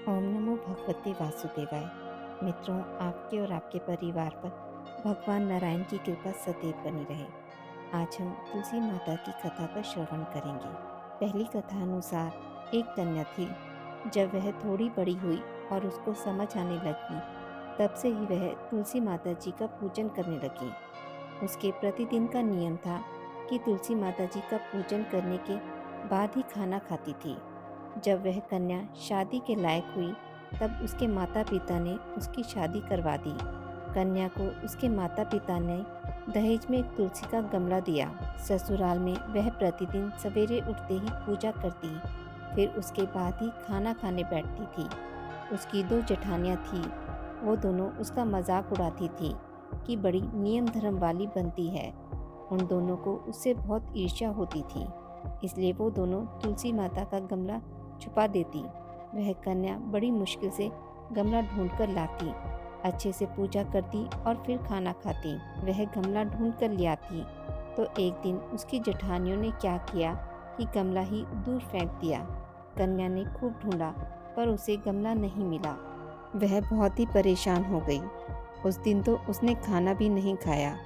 ओम नमो भगवते वासुदेवाय। मित्रों, आपके और आपके परिवार पर भगवान नारायण की कृपा सदैव बनी रहे। आज हम तुलसी माता की कथा का श्रवण करेंगे। पहली कथा अनुसार एक कन्या थी। जब वह थोड़ी बड़ी हुई और उसको समझ आने लगी, तब से ही वह तुलसी माता जी का पूजन करने लगी। उसके प्रतिदिन का नियम था कि तुलसी माता जी का पूजन करने के बाद ही खाना खाती थी। जब वह कन्या शादी के लायक हुई, तब उसके माता पिता ने उसकी शादी करवा दी। कन्या को उसके माता पिता ने दहेज में एक तुलसी का गमला दिया। ससुराल में वह प्रतिदिन सवेरे उठते ही पूजा करती, फिर उसके बाद ही खाना खाने बैठती थी। उसकी दो जेठानियाँ थीं, वो दोनों उसका मजाक उड़ाती थी कि बड़ी नियम धर्म वाली बनती है। उन दोनों को उससे बहुत ईर्ष्या होती थी, इसलिए वो दोनों तुलसी माता का गमला छुपा देती। वह कन्या बड़ी मुश्किल से गमला ढूंढकर लाती, अच्छे से पूजा करती और फिर खाना खाती। वह गमला ढूंढ कर ले आती तो एक दिन उसकी जेठानियों ने क्या किया कि गमला ही दूर फेंक दिया। कन्या ने खूब ढूंढा, पर उसे गमला नहीं मिला। वह बहुत ही परेशान हो गई। उस दिन तो उसने खाना भी नहीं खाया।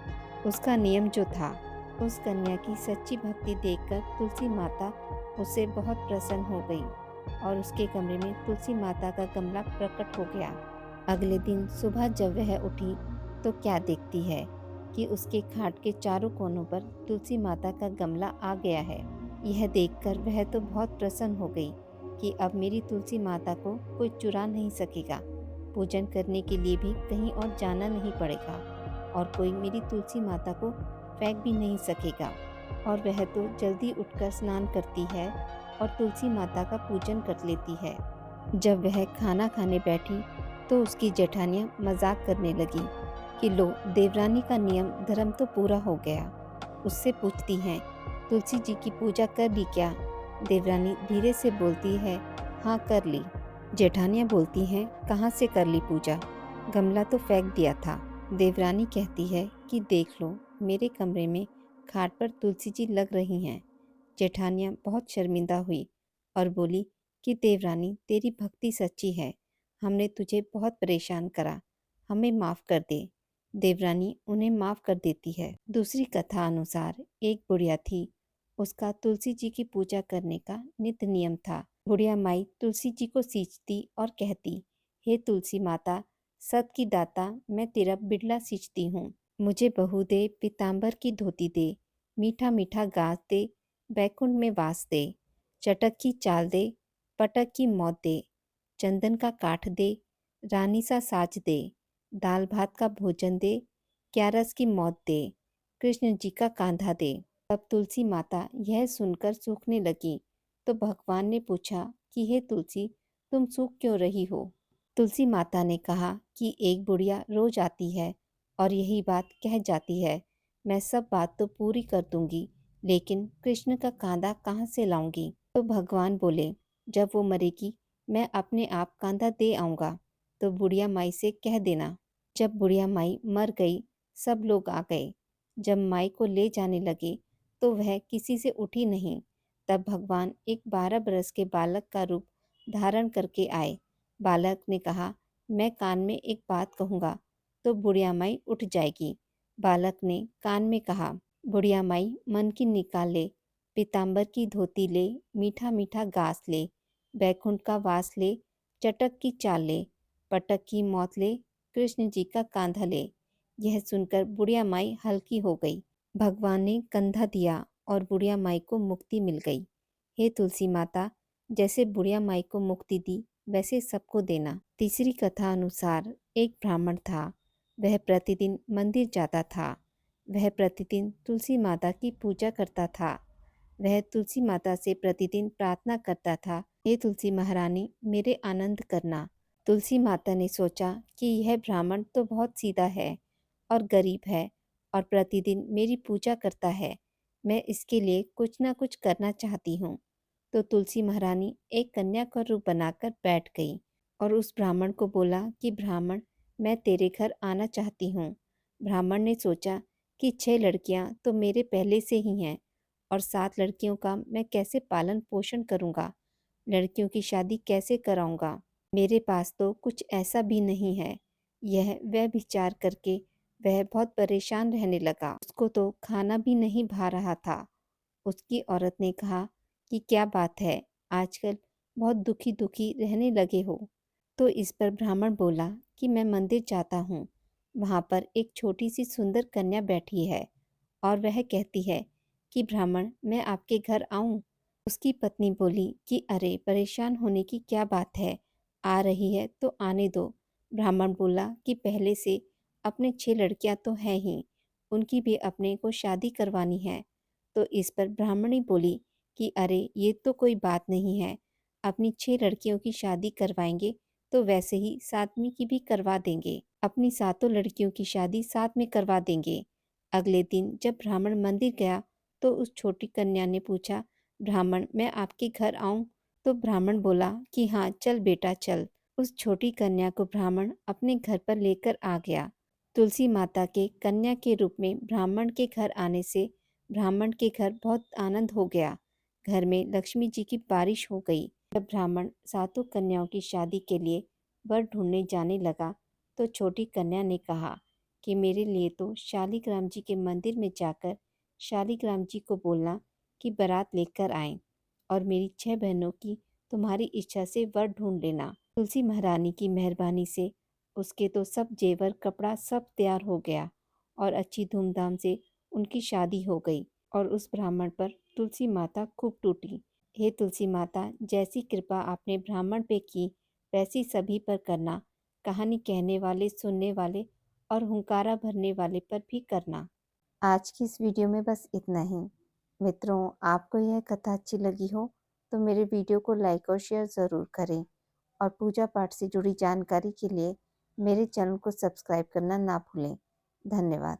उसका नियम जो था, उस कन्या की सच्ची भक्ति देखकर तुलसी माता उससे बहुत प्रसन्न हो गई और उसके कमरे में तुलसी माता का गमला प्रकट हो गया। अगले दिन सुबह जब वह उठी, तो क्या देखती है कि उसके खाट के चारों कोनों पर तुलसी माता का गमला आ गया है। यह देखकर वह तो बहुत प्रसन्न हो गई कि अब मेरी तुलसी माता को कोई चुरा नहीं सकेगा। पूजन करने के लिए भी कहीं और जाना नहीं पड़ेगा और कोई मेरी तुलसी माता को फेंक भी नहीं सकेगा। और वह तो जल्दी उठकर स्नान करती है और तुलसी माता का पूजन कर लेती है। जब वह खाना खाने बैठी, तो उसकी जेठानियाँ मजाक करने लगी कि लो, देवरानी का नियम धर्म तो पूरा हो गया। उससे पूछती हैं, तुलसी जी की पूजा कर ली क्या? देवरानी धीरे से बोलती है, हाँ कर ली। जेठानियाँ बोलती हैं, कहाँ से कर ली पूजा? गमला तो फेंक दिया था। देवरानी कहती है कि देख लो, मेरे कमरे में खाट पर तुलसी जी लग रही हैं। जेठानियाँ बहुत शर्मिंदा हुई और बोली कि देवरानी, तेरी भक्ति सच्ची है, हमने तुझे बहुत परेशान करा, हमें माफ़ कर दे। देवरानी उन्हें माफ़ कर देती है। दूसरी कथा अनुसार एक बुढ़िया थी। उसका तुलसी जी की पूजा करने का नित्य नियम था। बुढ़िया माई तुलसी जी को सींचती और कहती, हे तुलसी माता, सत की दाता, मैं तेरा बिड़ला सींचती हूँ। मुझे बहू दे, पीताम्बर की धोती दे, मीठा मीठा गाज दे, बैकुंठ में वास दे। चटक की चाल दे, पटक की मौत दे, चंदन का काठ दे, रानी सा साज दे, दाल भात का भोजन दे, क्यारस की मौत दे, कृष्ण जी का कांधा दे। तब तुलसी माता यह सुनकर सूखने लगी, तो भगवान ने पूछा कि हे तुलसी, तुम सूख क्यों रही हो? तुलसी माता ने कहा कि एक बुढ़िया रोज आती है और यही बात कह जाती है, मैं सब बात तो पूरी कर दूंगी, लेकिन कृष्ण का कांधा कहाँ से लाऊंगी? तो भगवान बोले, जब वो मरेगी, मैं अपने आप कांधा दे आऊँगा, तो बुढ़िया माई से कह देना। जब बुढ़िया माई मर गई, सब लोग आ गए। जब माई को ले जाने लगे, तो वह किसी से उठी नहीं। तब भगवान एक 12 बरस के बालक का रूप धारण करके आए। बालक ने कहा, मैं कान में एक बात कहूँगा तो बुढ़िया माई उठ जाएगी। बालक ने कान में कहा, बुढ़िया माई मन की निकाल ले, पीताम्बर की धोती ले, मीठा मीठा घास ले, बैकुंठ का वास ले, चटक की चाल ले, पटक की मौत ले, कृष्ण जी का कांधा ले। यह सुनकर बुढ़िया माई हल्की हो गई। भगवान ने कंधा दिया और बुढ़िया माई को मुक्ति मिल गई। हे तुलसी माता, जैसे बुढ़िया माई को मुक्ति दी, वैसे सबको देना। तीसरी कथा अनुसार एक ब्राह्मण था। वह प्रतिदिन मंदिर जाता था। वह प्रतिदिन तुलसी माता की पूजा करता था। वह तुलसी माता से प्रतिदिन प्रार्थना करता था, हे तुलसी महारानी, मेरे आनंद करना। तुलसी माता ने सोचा कि यह ब्राह्मण तो बहुत सीधा है और गरीब है और प्रतिदिन मेरी पूजा करता है। मैं इसके लिए कुछ ना कुछ करना चाहती हूँ। तो तुलसी महारानी एक कन्या का रूप बनाकर बैठ गई और उस ब्राह्मण को बोला कि ब्राह्मण, मैं तेरे घर आना चाहती हूँ। ब्राह्मण ने सोचा कि 6 लड़कियाँ तो मेरे पहले से ही हैं और 7 लड़कियों का मैं कैसे पालन पोषण करूँगा, लड़कियों की शादी कैसे कराऊँगा। मेरे पास तो कुछ ऐसा भी नहीं है। यह वह विचार करके वह बहुत परेशान रहने लगा। उसको तो खाना भी नहीं भा रहा था। उसकी औरत ने कहा कि क्या बात है, आजकल बहुत दुखी दुखी रहने लगे हो। तो इस पर ब्राह्मण बोला कि मैं मंदिर जाता हूँ। वहाँ पर एक छोटी सी सुंदर कन्या बैठी है और वह कहती है कि ब्राह्मण, मैं आपके घर आऊँ। उसकी पत्नी बोली कि अरे, परेशान होने की क्या बात है, आ रही है तो आने दो। ब्राह्मण बोला कि पहले से अपने 6 लड़कियां तो हैं ही, उनकी भी अपने को शादी करवानी है। तो इस पर ब्राह्मणी बोली कि अरे, ये तो कोई बात नहीं है, अपनी 6 लड़कियों की शादी करवाएंगे तो वैसे ही 7वीं की भी करवा देंगे। अपनी सातों लड़कियों की शादी साथ में करवा देंगे। अगले दिन जब ब्राह्मण मंदिर गया तो उस छोटी कन्या ने पूछा, ब्राह्मण, मैं आपके घर आऊं? तो ब्राह्मण बोला कि हाँ, चल बेटा चल। उस छोटी कन्या को ब्राह्मण अपने घर पर लेकर आ गया। तुलसी माता के कन्या के रूप में ब्राह्मण के घर आने से ब्राह्मण के घर बहुत आनंद हो गया। घर में लक्ष्मी जी की बारिश हो गई। जब ब्राह्मण सातों कन्याओं की शादी के लिए वर ढूंढने जाने लगा तो छोटी कन्या ने कहा कि मेरे लिए तो शालिग्राम जी के मंदिर में जाकर शालिग्राम जी को बोलना कि बारात लेकर आएं और मेरी 6 बहनों की तुम्हारी इच्छा से वर ढूंढ लेना। तुलसी महारानी की मेहरबानी से उसके तो सब जेवर कपड़ा सब तैयार हो गया और अच्छी धूमधाम से उनकी शादी हो गई। और उस ब्राह्मण पर तुलसी माता खूब टूटी। हे तुलसी माता, जैसी कृपा आपने ब्राह्मण पे की वैसी सभी पर करना। कहानी कहने वाले, सुनने वाले और हुंकारा भरने वाले पर भी करना। आज की इस वीडियो में बस इतना ही। मित्रों, आपको यह कथा अच्छी लगी हो तो मेरे वीडियो को लाइक और शेयर ज़रूर करें और पूजा पाठ से जुड़ी जानकारी के लिए मेरे चैनल को सब्सक्राइब करना ना भूलें। धन्यवाद।